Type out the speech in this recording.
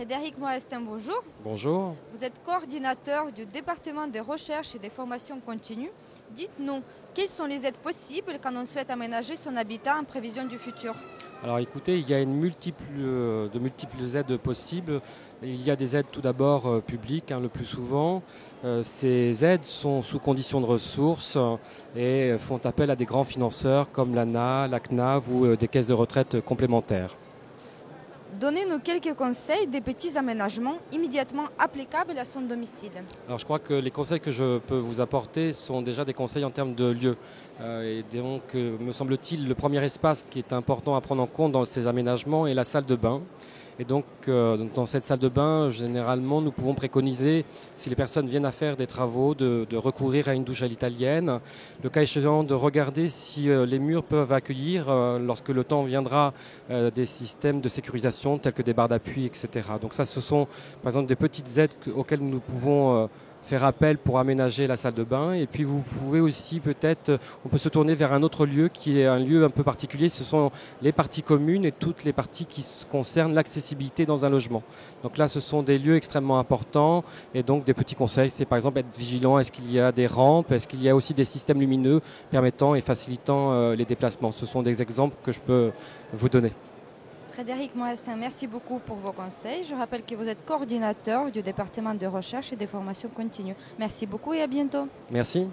Frédéric Moestin, bonjour. Bonjour. Vous êtes coordinateur du département de recherche et des formations continues. Dites-nous, quelles sont les aides possibles quand on souhaite aménager son habitat en prévision du futur? Alors écoutez, il y a de multiples aides possibles. Il y a des aides tout d'abord publiques, le plus souvent. Ces aides sont sous conditions de ressources et font appel à des grands financeurs comme l'ANA, la CNAV ou des caisses de retraite complémentaires. Donnez-nous quelques conseils des petits aménagements immédiatement applicables à son domicile. Alors je crois que les conseils que je peux vous apporter sont déjà des conseils en termes de lieu. Et donc, me semble-t-il, le premier espace qui est important à prendre en compte dans ces aménagements est la salle de bain. Et donc, dans cette salle de bain, généralement, nous pouvons préconiser, si les personnes viennent à faire des travaux, de recourir à une douche à l'italienne. Le cas échéant, de regarder si les murs peuvent accueillir, lorsque le temps viendra, des systèmes de sécurisation tels que des barres d'appui, etc. Donc ça, ce sont par exemple des petites aides auxquelles nous pouvons faire appel pour aménager la salle de bain. Et puis vous pouvez aussi on peut se tourner vers un autre lieu qui est un lieu un peu particulier. Ce sont les parties communes et toutes les parties qui concernent l'accessibilité dans un logement. Donc là, ce sont des lieux extrêmement importants. Et donc des petits conseils, c'est par exemple être vigilant. Est-ce qu'il y a des rampes? Est-ce qu'il y a aussi des systèmes lumineux permettant et facilitant les déplacements? Ce sont des exemples que je peux vous donner. Frédéric Moestin, merci beaucoup pour vos conseils. Je rappelle que vous êtes coordinateur du département de recherche et des formations continues. Merci beaucoup et à bientôt. Merci.